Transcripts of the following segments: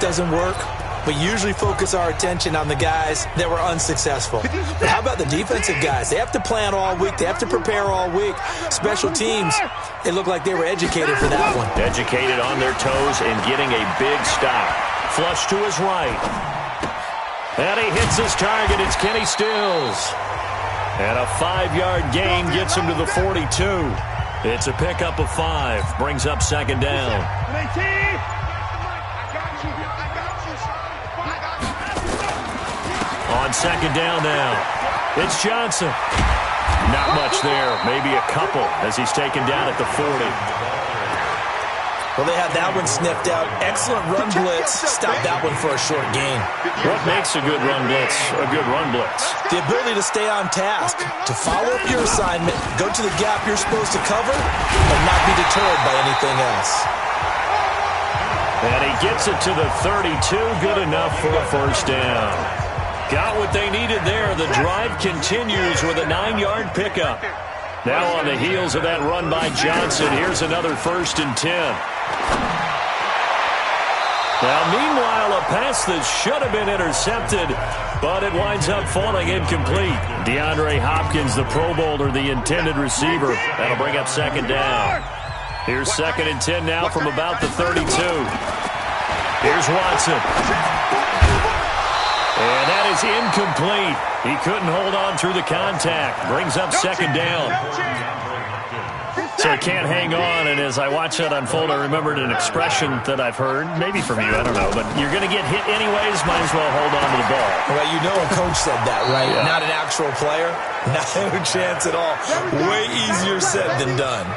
doesn't work, we usually focus our attention on the guys that were unsuccessful. But how about the defensive guys? They have to plan all week. They have to prepare all week. Special teams, it looked like they were educated for that one. Educated on their toes and getting a big stop. Flush to his right. And he hits his target. It's Kenny Stills. And a 5-yard gain gets him to the 42. It's a pickup of 5. Brings up second down. On second down now, it's Johnson. Not much there, maybe a couple as he's taken down at the 40. Well, they had that one sniffed out. Excellent run blitz. Stop that one for a short gain. What makes a good run blitz a good run blitz? The ability to stay on task, to follow up your assignment, go to the gap you're supposed to cover, and not be deterred by anything else. And he gets it to the 32, good enough for a first down. Got what they needed there. The drive continues with a 9-yard pickup. Now on the heels of that run by Johnson, here's another 1st and 10. Now, meanwhile, a pass that should have been intercepted, but it winds up falling incomplete. DeAndre Hopkins, the Pro Bowler, the intended receiver. That'll bring up second down. Here's 2nd and 10 now from about the 32. Here's Watson. And that is incomplete. He couldn't hold on through the contact. Brings up second down. So he can't hang on, and as I watch that unfold, I remembered an expression that I've heard, maybe from you, I don't know, but you're going to get hit anyways, might as well hold on to the ball. Well, you know a coach said that, right? Yeah. Not an actual player. Not a chance at all. Way easier said than done.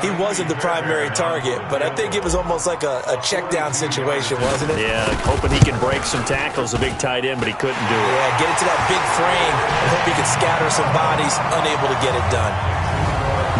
He wasn't the primary target, but I think it was almost like a check-down situation, wasn't it? Yeah, hoping he can break some tackles, a big tight end, but he couldn't do it. Yeah, get it to that big frame and hope he could scatter some bodies, unable to get it done.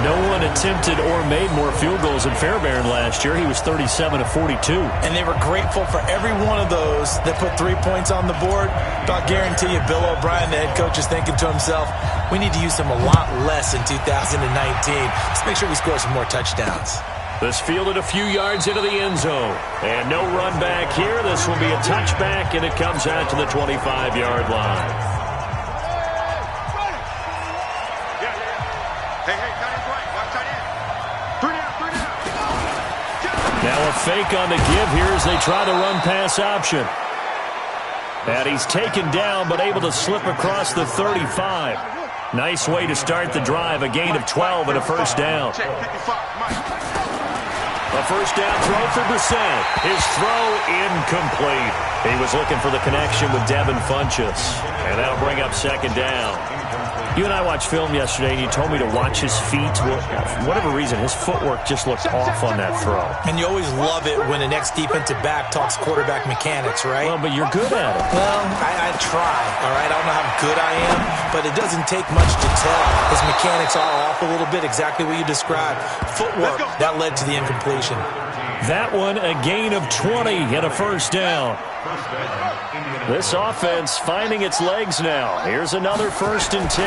No one attempted or made more field goals than Fairbairn last year. He was 37 of 42. And they were grateful for every one of those that put 3 points on the board. But I'll guarantee you, Bill O'Brien, the head coach, is thinking to himself, we need to use them a lot less in 2019. Let's make sure we score some more touchdowns. This fielded a few yards into the end zone. And no run back here. This will be a touchback, and it comes out to the 25-yard line. Now a fake on the give here as they try to run pass option. And he's taken down but able to slip across the 35. Nice way to start the drive. A gain of 12 and a first down. A first down throw for Brissett. His throw incomplete. He was looking for the connection with Devin Funchess. And that'll bring up second down. You and I watched film yesterday, and you told me to watch his feet. Well, for whatever reason, his footwork just looked off on that throw. And you always love it when the next defensive back talks quarterback mechanics, right? Well, but you're good at it. Well, I try, all right? I don't know how good I am, but it doesn't take much to tell. His mechanics are off a little bit, exactly what you described. Footwork, that led to the incompletion. That one, a gain of 20 and a first down. This offense finding its legs now. Here's another 1st and 10.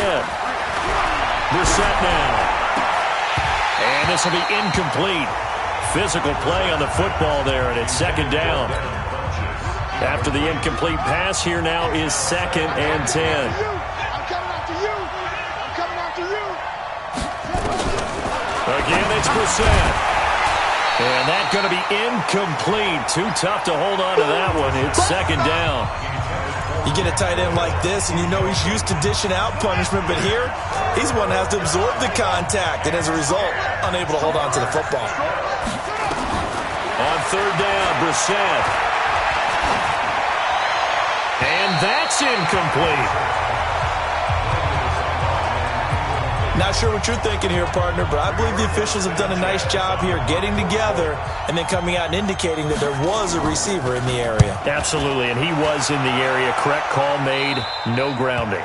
Brissett now. And this will be incomplete. Physical play on the football there, and it's second down. After the incomplete pass, here now is 2nd and 10. Again, it's Brissett. And that's going to be incomplete. Too tough to hold on to that one. It's second down. You get a tight end like this, and you know he's used to dishing out punishment, but here, he's one that has to absorb the contact, and as a result, unable to hold on to the football. On third down, Brissett. And that's incomplete. Not sure what you're thinking here, partner, but I believe the officials have done a nice job here getting together and then coming out and indicating that there was a receiver in the area. Absolutely, and he was in the area. Correct call made, no grounding.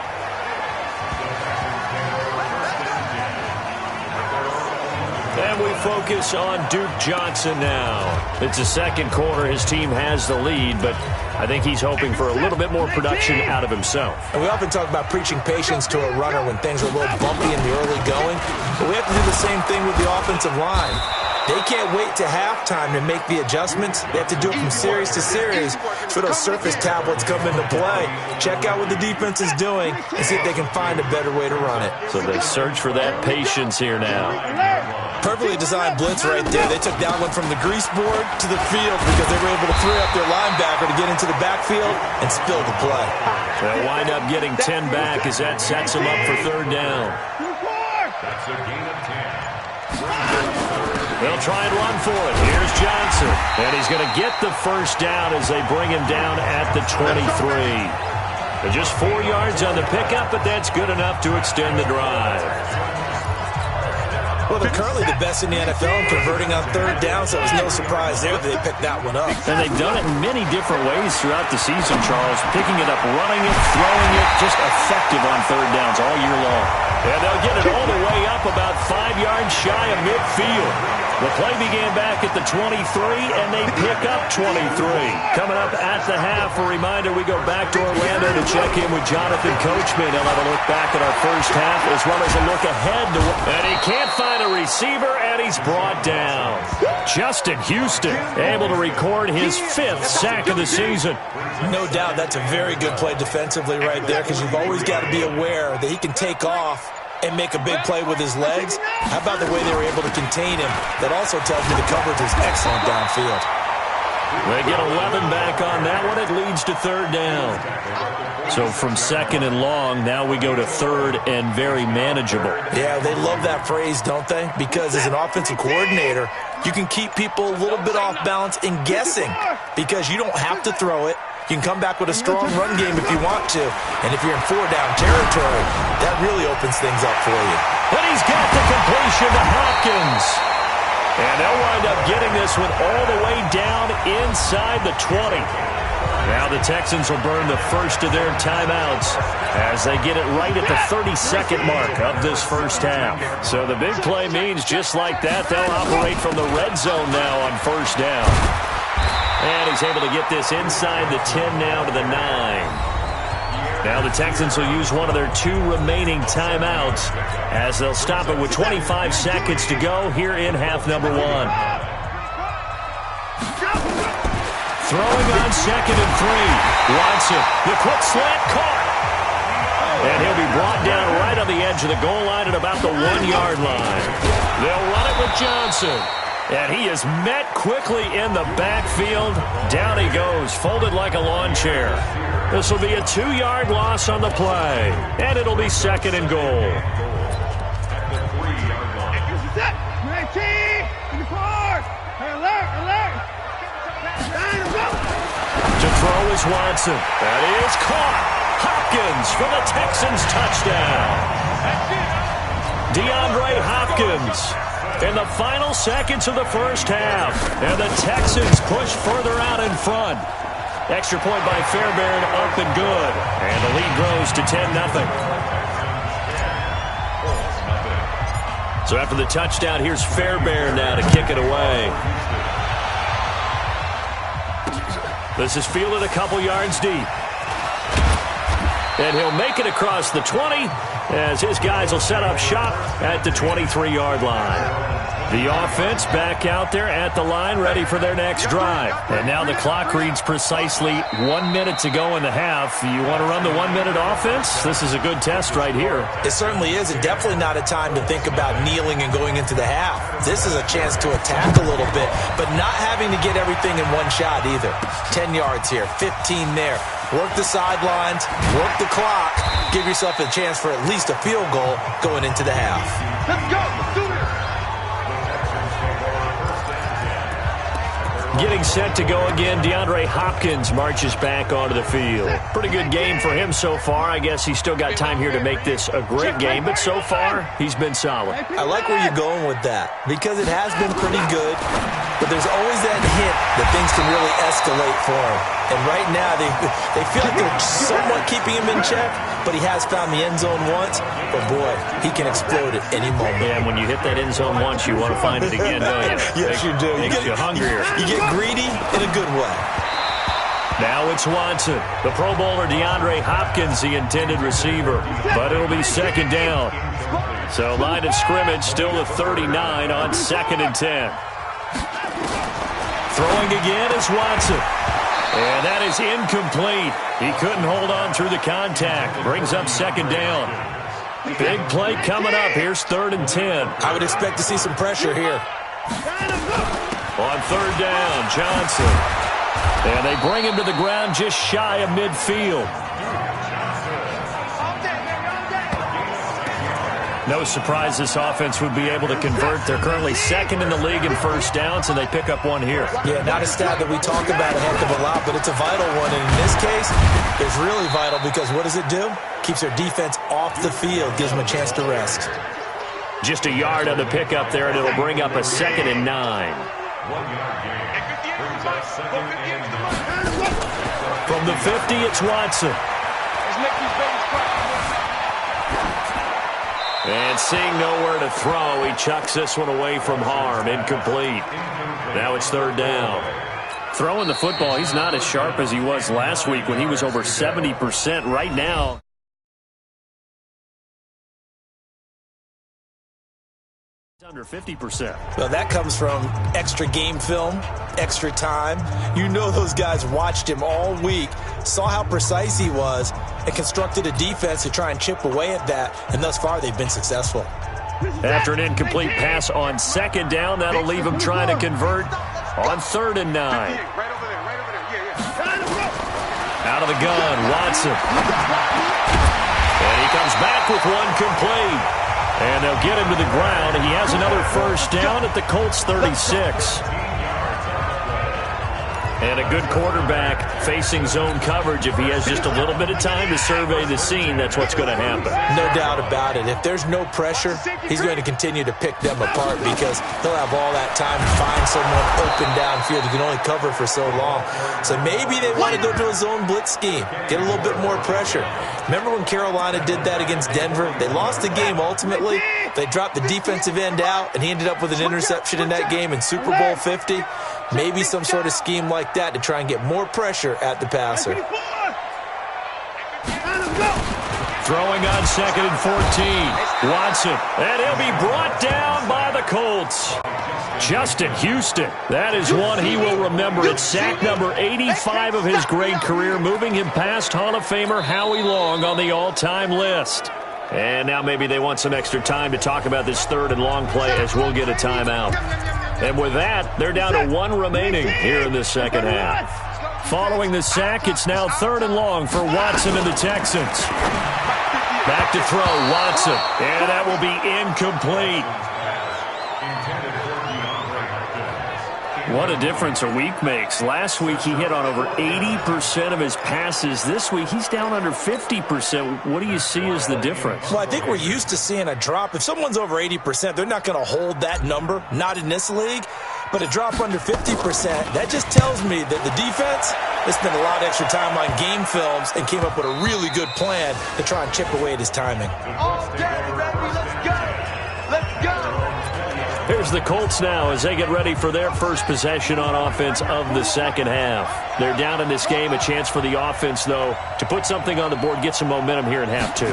And we focus on Duke Johnson now. It's the second quarter. His team has the lead, but I think he's hoping for a little bit more production out of himself. And we often talk about preaching patience to a runner when things are a little bumpy in the early going, but we have to do the same thing with the offensive line. They can't wait to halftime to make the adjustments. They have to do it from series to series for those surface tablets come into play. Check out what the defense is doing and see if they can find a better way to run it. So they search for that patience here now. Perfectly designed blitz right there. They took that one from the grease board to the field because they were able to free up their linebacker to get into the backfield and spill the play. They'll wind up getting 10 back as that sets them up for third down. That's a gain of 10. They'll try and run for it. Here's Johnson. And he's going to get the first down as they bring him down at the 23. Just 4 yards on the pickup, but that's good enough to extend the drive. Well, they're currently the best in the NFL in converting on third down, so it was no surprise there that they picked that one up. And they've done it in many different ways throughout the season, Charles. Picking it up, running it, throwing it, just effective on third downs all year long. And they'll get it all the way up about 5 yards shy of midfield. The play began back at the 23, and they pick up 23. Coming up at the half, a reminder, we go back to Orlando to check in with Jonathan Coachman. He'll have a look back at our first half as well as a look ahead. And he can't find a receiver, and he's brought down. Justin Houston able to record his 5th sack of the season. No doubt that's a very good play defensively right there because you've always got to be aware that he can take off and make a big play with his legs. How about the way they were able to contain him? That also tells me the coverage was excellent downfield. They get 11 back on that one. It leads to third down. So from second and long, now we go to third and very manageable. Yeah, they love that phrase, don't they? Because as an offensive coordinator, you can keep people a little bit off balance and guessing because you don't have to throw it. You can come back with a strong run game if you want to. And if you're in 4-down territory, that really opens things up for you. And he's got the completion to Hopkins. And they'll wind up getting this one all the way down inside the 20. Now the Texans will burn the first of their timeouts as they get it right at the 32nd mark of this first half. So the big play means just like that, they'll operate from the red zone now on first down. And he's able to get this inside the 10 now to the 9. Now the Texans will use one of their 2 remaining timeouts as they'll stop it with 25 seconds to go here in half number 1. Throwing on second and 3. Watson, the quick slant caught. And he'll be brought down right on the edge of the goal line at about the 1-yard line. They'll run it with Johnson. And he is met quickly in the backfield. Down he goes, folded like a lawn chair. This will be a 2-yard loss on the play. And it'll be second and goal. To throw is Watson. That is caught. Hopkins for the Texans touchdown. DeAndre Hopkins in the final seconds of the first half. And the Texans push further out in front. Extra point by Fairbairn, up and good. And the lead grows to 10-0. So after the touchdown, here's Fairbairn now to kick it away. This is fielded a couple yards deep. And he'll make it across the 20 as his guys will set up shop at the 23-yard line. The offense back out there at the line, ready for their next drive. And now the clock reads precisely 1 minute to go in the half. You want to run the 1-minute offense? This is a good test right here. It certainly is, and definitely not a time to think about kneeling and going into the half. This is a chance to attack a little bit, but not having to get everything in one shot either. 10 yards here, 15 there. Work the sidelines, work the clock, give yourself a chance for at least a field goal going into the half. Let's go. Let's do it. Getting set to go again, DeAndre Hopkins marches back onto the field. Pretty good game for him so far. I guess he's still got time here to make this a great game, but so far, he's been solid. I like where you're going with that because it has been pretty good, but there's always that hint that things can really escalate for him. And right now, they feel like they're somewhat keeping him in check, but he has found the end zone once. But, boy, he can explode at any moment. Yeah, and when you hit that end zone once, you want to find it again, don't you? Yes, you do. Makes you hungrier. You get greedy in a good way. Now it's Watson. The Pro Bowler DeAndre Hopkins, the intended receiver. But it'll be second down. So line of scrimmage still a 39 on 2nd and 10. Throwing again is Watson. And that is incomplete. He couldn't hold on through the contact. Brings up second down. Big play coming up. Here's 3rd and 10. I would expect to see some pressure here. On 3rd down, Johnson. And they bring him to the ground just shy of midfield. No surprise this offense would be able to convert. They're currently 2nd in the league in first downs, and they pick up one here. Yeah, not a stat that we talk about a heck of a lot, but it's a vital one. And in this case, it's really vital because what does it do? Keeps their defense off the field, gives them a chance to rest. Just a yard on the pickup there, and it'll bring up a 2nd and 9. From the 50, it's Watson. And seeing nowhere to throw, he chucks this one away from harm. Incomplete. Now it's 3rd down. Throwing the football, he's not as sharp as he was last week when he was over 70%. Right now, under 50%. Well, that comes from extra game film, extra time. You know those guys watched him all week, saw how precise he was, and constructed a defense to try and chip away at that, and thus far they've been successful. After an incomplete pass on 2nd down, that'll leave him trying to convert on 3rd and 9. Out of the gun, Watson. And he comes back with one complete. And they'll get him to the ground. He has another first down at the Colts 36. And a good quarterback facing zone coverage. If he has just a little bit of time to survey the scene, that's what's going to happen. No doubt about it. If there's no pressure, he's going to continue to pick them apart because he'll have all that time to find someone open downfield. He can only cover for so long. So maybe they want to go to a zone blitz scheme, get a little bit more pressure. Remember when Carolina did that against Denver? They lost the game ultimately. They dropped the defensive end out, and he ended up with an interception in that game in Super Bowl 50. Maybe some sort of scheme like that to try and get more pressure at the passer. Throwing on 2nd and 14. Watson. And he'll be brought down by the Colts. Justin Houston. That is one he will remember. It's sack number 85 of his great career, moving him past Hall of Famer Howie Long on the all-time list. And now maybe they want some extra time to talk about this 3rd and long play as we'll get a timeout. And with that, they're down to 1 remaining here in the second half. Following the sack, it's now 3rd and long for Watson and the Texans. Back to throw, Watson. And that will be incomplete. What a difference a week makes. Last week he hit on over 80% of his passes. This week he's down under 50%. What do you see as the difference? Well, I think we're used to seeing a drop. If someone's over 80%, they're not going to hold that number, not in this league. But a drop under 50%, that just tells me that the defense has spent a lot of extra time on game films and came up with a really good plan to try and chip away at his timing. Okay, ready, let's go. Let's go. Here's the Colts now as they get ready for their first possession on offense of the second half. They're down in this game. A chance for the offense, though, to put something on the board, get some momentum here in half 2.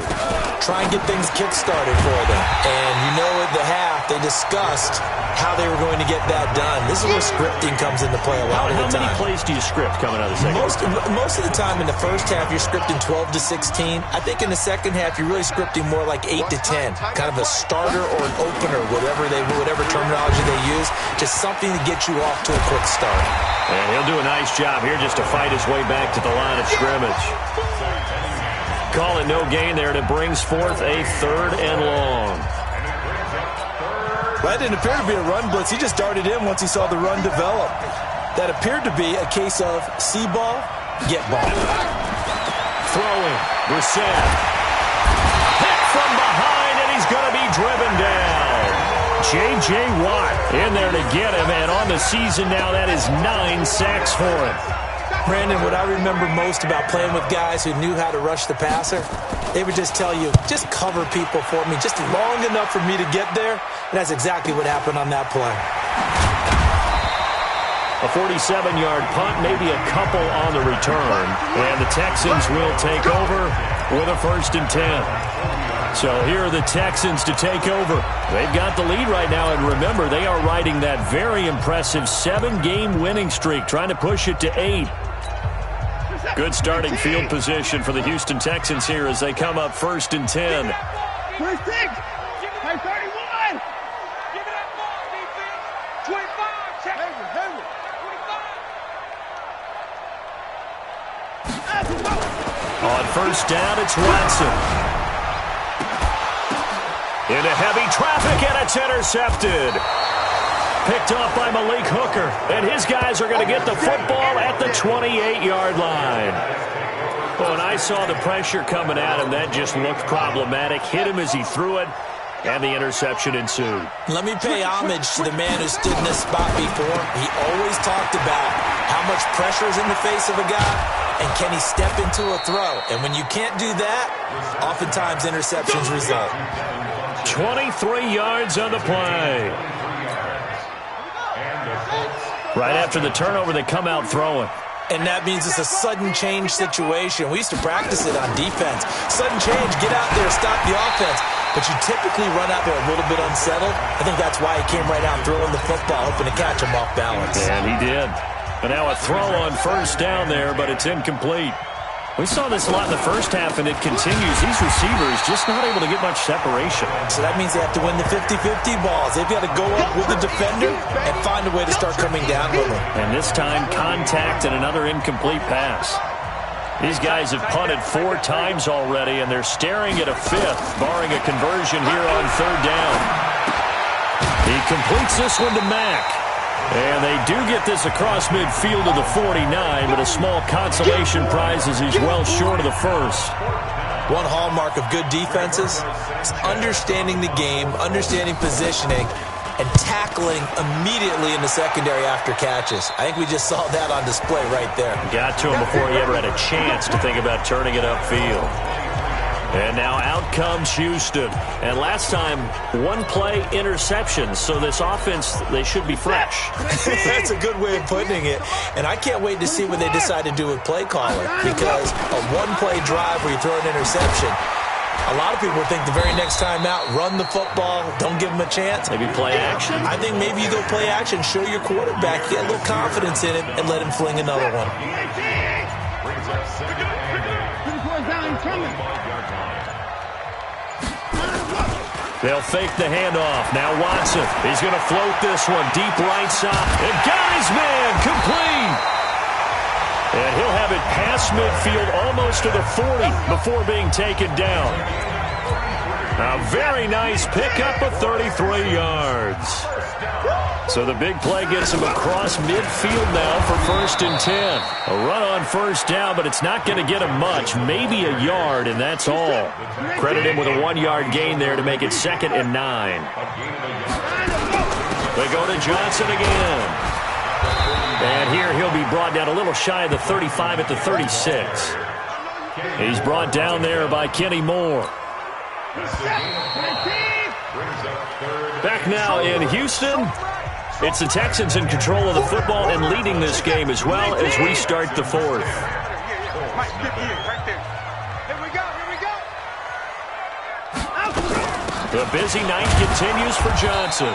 Try and get things kick-started for them. And you know at the half, they discussed how they were going to get that done. This is where scripting comes into play a lot of the time. How many plays do you script coming out of the second half? Most of the time in the first half, you're scripting 12 to 16. I think in the second half, you're really scripting more like 8 to 10. Kind of a starter or an opener, whatever terminology they use. Just something to get you off to a quick start. And he'll do a nice job here just to fight his way back to the line of scrimmage. Call it no gain there, and it brings forth a 3rd and long. That didn't appear to be a run blitz. He just darted in once he saw the run develop. That appeared to be a case of see ball, get ball. Throwing, Brissett. Hit from behind, and he's going to be driven down. J.J. Watt in there to get him, and on the season now, that is 9 sacks for him. Brandon, what I remember most about playing with guys who knew how to rush the passer, they would just tell you, just cover people for me, just long enough for me to get there. And that's exactly what happened on that play. A 47-yard punt, maybe a couple on the return. And the Texans will take over with a 1st and 10. So here are the Texans to take over. They've got the lead right now, and remember, they are riding that very impressive 7-game winning streak, trying to push it to 8. Good starting field position for the Houston Texans here as they come up 1st and 10. First 6. Hey, 31. Give me that ball, defense. 25. Check it. 25. On 1st down, it's Watson. Into heavy traffic, and it's intercepted. Picked off by Malik Hooker, and his guys are going to get the football at the 28-yard line. Well, when I saw the pressure coming at him, that just looked problematic. Hit him as he threw it, and the interception ensued. Let me pay homage to the man who stood in this spot before. He always talked about how much pressure is in the face of a guy, and can he step into a throw. And when you can't do that, oftentimes interceptions result. 23 yards on the play. Right after the turnover, they come out throwing. And that means it's a sudden change situation. We used to practice it on defense. Sudden change, get out there, stop the offense. But you typically run out there a little bit unsettled. I think that's why he came right out throwing the football, hoping to catch him off balance. And he did. And now a throw on 1st down there, but it's incomplete. We saw this a lot in the first half, and it continues. These receivers just not able to get much separation. So that means they have to win the 50-50 balls. They've got to go up with the defender and find a way to start coming down with them. And this time, contact and another incomplete pass. These guys have punted 4 times already, and they're staring at a 5th, barring a conversion here on 3rd down. He completes this one to Mack. And they do get this across midfield to the 49, but a small consolation prize as he's well short of the 1st. One hallmark of good defenses is understanding the game, understanding positioning, and tackling immediately in the secondary after catches. I think we just saw that on display right there. Got to him before he ever had a chance to think about turning it upfield. And now out comes Houston. And last time, 1-play interception. So this offense, they should be fresh. That's a good way of putting it. And I can't wait to see what they decide to do with play calling. Because a 1-play drive where you throw an interception, a lot of people think the very next time out, run the football, don't give them a chance. Maybe play action? I think maybe you go play action, show your quarterback, get a little confidence in him, and let him fling another one. They'll fake the handoff. Now Watson. He's going to float this one deep right side. And got his man complete. And he'll have it past midfield almost to the 40 before being taken down. A very nice pickup of 33 yards. So the big play gets him across midfield now for 1st and 10. A run on 1st down, but it's not going to get him much. Maybe a yard, and that's all. Credit him with a 1-yard gain there to make it 2nd and 9. They go to Johnson again. And here he'll be brought down a little shy of the 35 at the 36. He's brought down there by Kenny Moore. Back now in Houston. It's the Texans in control of the football and leading this game as well as we start the 4th. The busy night continues for Johnson.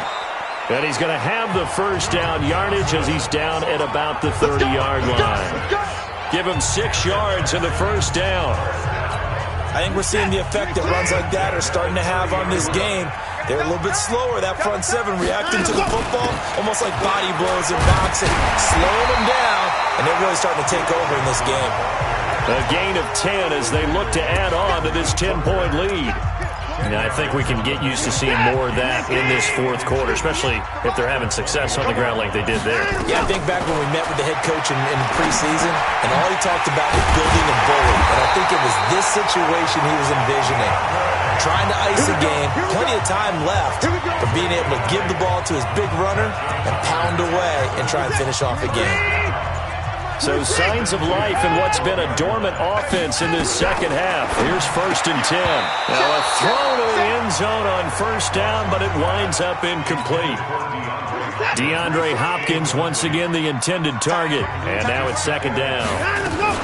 And he's going to have the 1st down yardage as he's down at about the 30-yard line. Give him 6 yards in the 1st down. I think we're seeing the effect that runs like that are starting to have on this game. They're a little bit slower, that front 7 reacting to the football, almost like body blows in boxing, slowing them down, and they're really starting to take over in this game. A gain of 10 as they look to add on to this 10-point lead. And I think we can get used to seeing more of that in this 4th quarter, especially if they're having success on the ground like they did there. Yeah, I think back when we met with the head coach in preseason, and all he talked about was building a bully. And I think it was this situation he was envisioning. Trying to ice a game, plenty of time left, but being able to give the ball to his big runner and pound away and try and finish off a game. So signs of life in what's been a dormant offense in this 2nd half. Here's 1st and 10. Now a throw to the end zone on 1st down, but it winds up incomplete. DeAndre Hopkins once again the intended target. And now it's second down.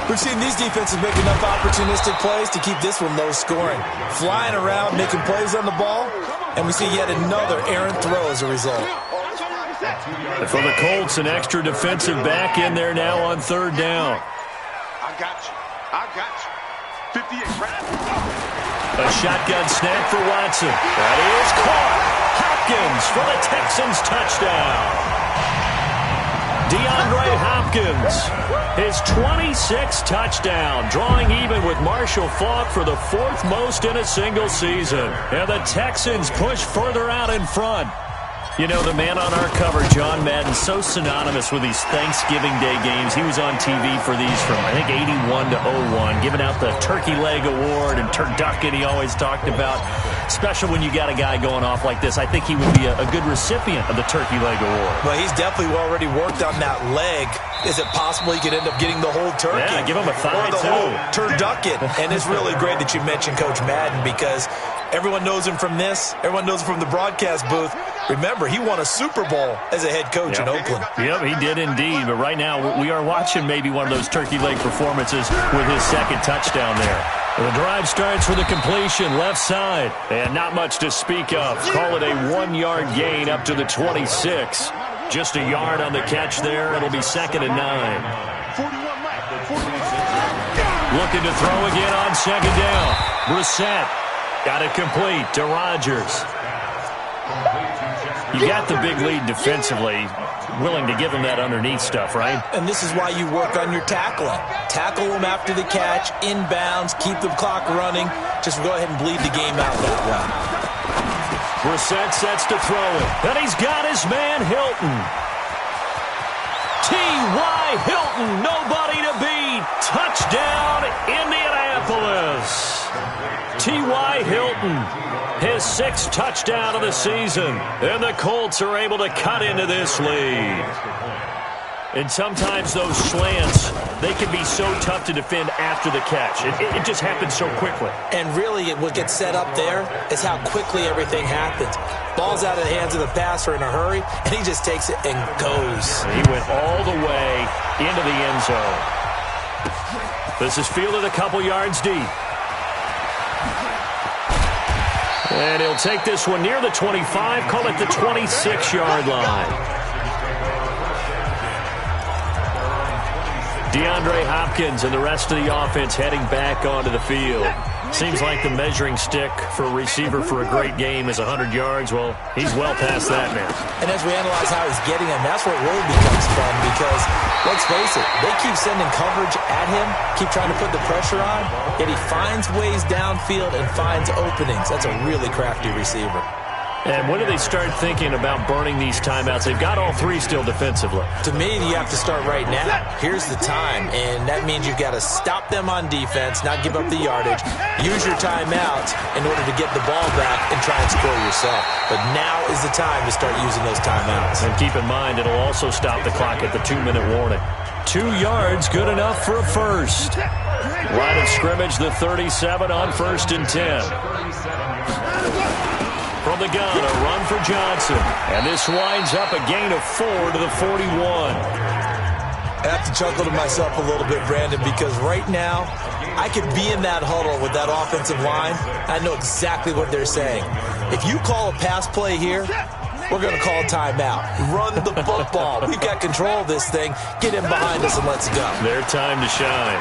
We've seen these defenses make enough opportunistic plays to keep this one low scoring. Flying around, making plays on the ball, and we see yet another errant throw as a result. For the Colts, an extra defensive back in there now on third down. I got you. 58, right? A shotgun snap for Watson. That is caught. Hopkins for the Texans touchdown. DeAndre Hopkins, his 26th touchdown, drawing even with Marshall Faulk for the fourth most in a single season. And the Texans push further out in front. You know, the man on our cover, John Madden, so synonymous with these Thanksgiving Day games. He was on TV for these from, I think, 81 to 01, giving out the Turkey Leg Award and turducken he always talked about. Special when you got a guy going off like this. I think he would be a good recipient of the Turkey Leg Award. Well, he's definitely already worked on that leg. Is it possible he could end up getting the whole turkey? Yeah, give him a thigh, or the too. whole turducken. And it's really great that you mentioned Coach Madden because everyone knows him from this. Everyone knows him from the broadcast booth. Remember, he won a Super Bowl as a head coach in Oakland. Yep, he did indeed. But right now, we are watching maybe one of those turkey leg performances with his second touchdown there. The drive starts with a completion left side. And not much to speak of. Call it a 1-yard gain up to the 26. Just a yard on the catch there. It'll be second and 9. 41 left. 41 Looking to throw again on second down. Brissett got it complete to Rodgers. You got the big lead defensively. Willing to give him that underneath stuff, right? And this is why you work on your tackling. Tackle him after the catch, inbounds, keep the clock running. Just go ahead and bleed the game out that way. Brissett sets to throw it. And he's got his man Hilton. T.Y. Hilton, nobody to beat. Touchdown, Indianapolis. T.Y. Hilton, his 6th touchdown of the season. And the Colts are able to cut into this lead. And sometimes those slants, they can be so tough to defend after the catch. It just happens so quickly. And really, what gets set up there is how quickly everything happens. Ball's out of the hands of the passer in a hurry, and he just takes it and goes. He went all the way into the end zone. This is fielded a couple yards deep. And he'll take this one near the 25, call it the 26-yard line. DeAndre Hopkins and the rest of the offense heading back onto the field. Seems like the measuring stick for a receiver for a great game is 100 yards. Well, he's well past that now. And as we analyze how he's getting them, that's what really becomes fun because, let's face it, they keep sending coverage at him, keep trying to put the pressure on, yet he finds ways downfield and finds openings. That's a really crafty receiver. And when do they start thinking about burning these timeouts? They've got all 3 still defensively. To me, you have to start right now. Here's the time, and that means you've got to stop them on defense, not give up the yardage, use your timeouts in order to get the ball back and try and score yourself. But now is the time to start using those timeouts. And keep in mind, it'll also stop the clock at the 2-minute warning. 2 yards, good enough for a first. Line of scrimmage, the 37 on 1st and 10. From the gun, a run for Johnson. And this winds up a gain of 4 to the 41. I have to chuckle to myself a little bit, Brandon, because right now, I could be in that huddle with that offensive line. I know exactly what they're saying. If you call a pass play here, we're going to call a timeout. Run the football. We've got control of this thing. Get in behind us and let's go. Their time to shine.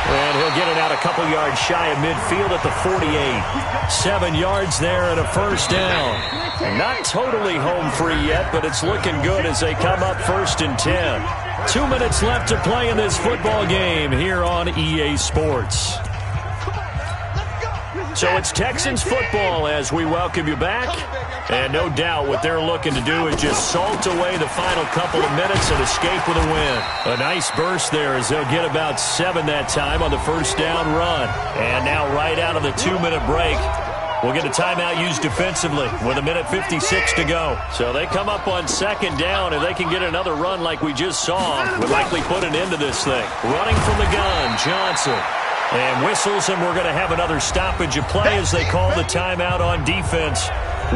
And he'll get it out a couple yards shy of midfield at the 48. 7 yards there and a first down. Not totally home free yet, but it's looking good as they come up 1st and 10. 2 minutes left to play in this football game here on EA Sports. So it's Texans football as we welcome you back. And no doubt what they're looking to do is just salt away the final couple of minutes and escape with a win. A nice burst there as they'll get about 7 that time on the first down run. And now right out of the 2-minute break, we'll get a timeout used defensively with 1:56 to go. So they come up on 2nd down, and they can get another run like we just saw. Would likely put an end to this thing. Running from the gun, Johnson. And whistles, and we're going to have another stoppage of play as they call the timeout on defense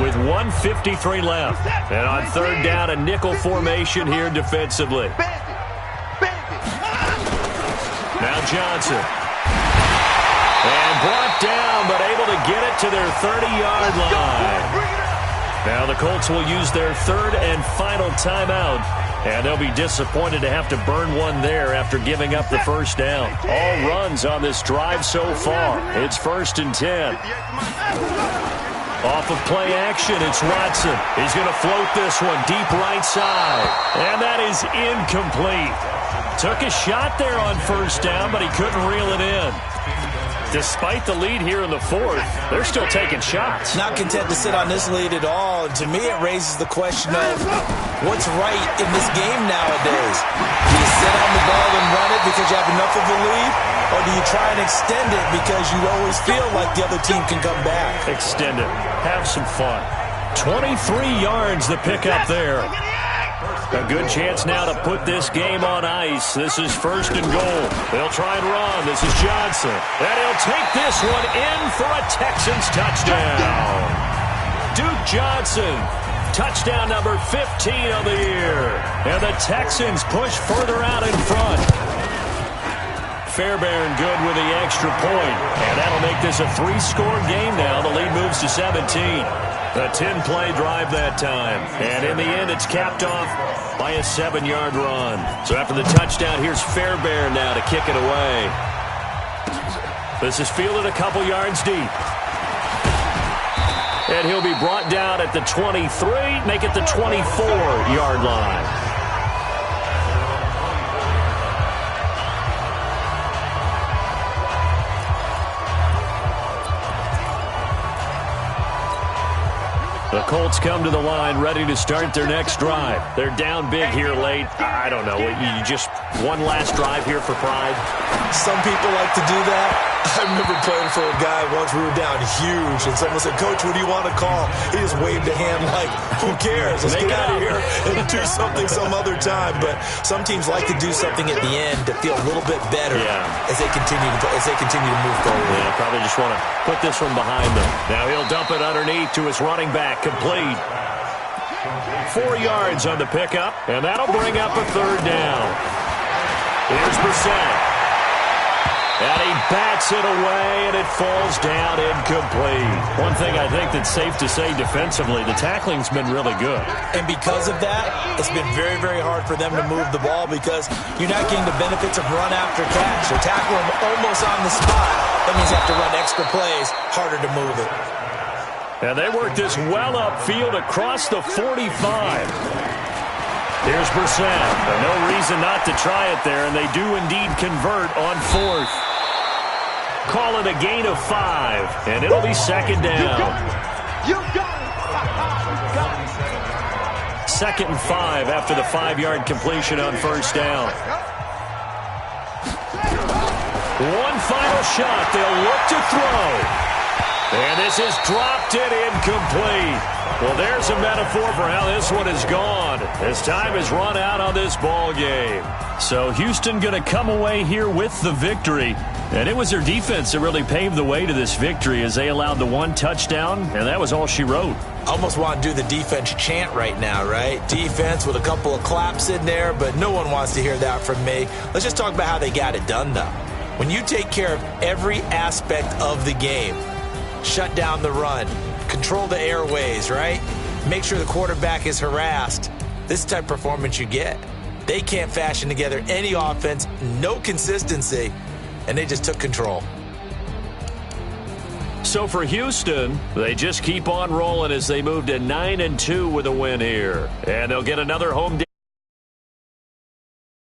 with 1:53 left. And on third down, a nickel formation here defensively. Now Johnson. And brought down, but able to get it to their 30-yard line. Now the Colts will use their third and final timeout. And they'll be disappointed to have to burn one there after giving up the first down. All runs on this drive so far. It's 1st and 10. Off of play action, it's Watson. He's going to float this one deep right side. And that is incomplete. Took a shot there on first down, but he couldn't reel it in. Despite the lead here in the fourth, they're still taking shots. Not content to sit on this lead at all. And to me, it raises the question of what's right in this game nowadays. Do you sit on the ball and run it because you have enough of a lead? Or do you try and extend it because you always feel like the other team can come back? Extend it. Have some fun. 23 yards to pick up there. A good chance now to put this game on ice. This is 1st and goal. They'll try and run. This is Johnson. And he'll take this one in for a Texans touchdown. Duke Johnson, touchdown number 15 of the year. And the Texans push further out in front. Fairbairn good with the extra point. And that'll make this a 3-score game now. The lead moves to 17. A 10-play drive that time. And in the end, it's capped off by a 7-yard run. So after the touchdown, here's Fairbairn now to kick it away. This is fielded a couple yards deep. And he'll be brought down at the 23, make it the 24-yard line. The Colts come to the line ready to start their next drive. They're down big here late. I don't know. You just one last drive here for pride? Some people like to do that. I remember playing for a guy once. We were down huge, and someone said, "Coach, what do you want to call?" He just waved a hand like, "Who cares? Let's get out of here and do something some other time." But some teams like to do something at the end to feel a little bit better as they continue to move forward. Yeah, probably just want to put this one behind them. Now he'll dump it underneath to his running back, complete. 4 yards on the pickup, and that'll bring up a third down. Here's Brissett. And he bats it away, and it falls down incomplete. One thing I think that's safe to say defensively, the tackling's been really good. And because of that, it's been very, very hard for them to move the ball because you're not getting the benefits of run after catch. They tackle them almost on the spot. That means you have to run extra plays, harder to move it. And they work this well upfield across the 45. Here's Brissett. No reason not to try it there, and they do indeed convert on 4th. Call it a gain of 5, and it'll be 2nd down. You got it. 2nd and 5 after the 5-yard completion on 1st down. One final shot. They'll look to throw. And this is dropped it incomplete. Well, there's a metaphor for how this one is gone. As time has run out on this ball game. So Houston going to come away here with the victory. And it was their defense that really paved the way to this victory as they allowed the 1 touchdown, and that was all she wrote. I almost want to do the defense chant right now, right? Defense with a couple of claps in there, but no one wants to hear that from me. Let's just talk about how they got it done, though. When you take care of every aspect of the game, shut down the run, control the airways, right? Make sure the quarterback is harassed. This type of performance you get. They can't fashion together any offense, no consistency, and they just took control. So for Houston, they just keep on rolling as they move to 9-2 with a win here. And they'll get another home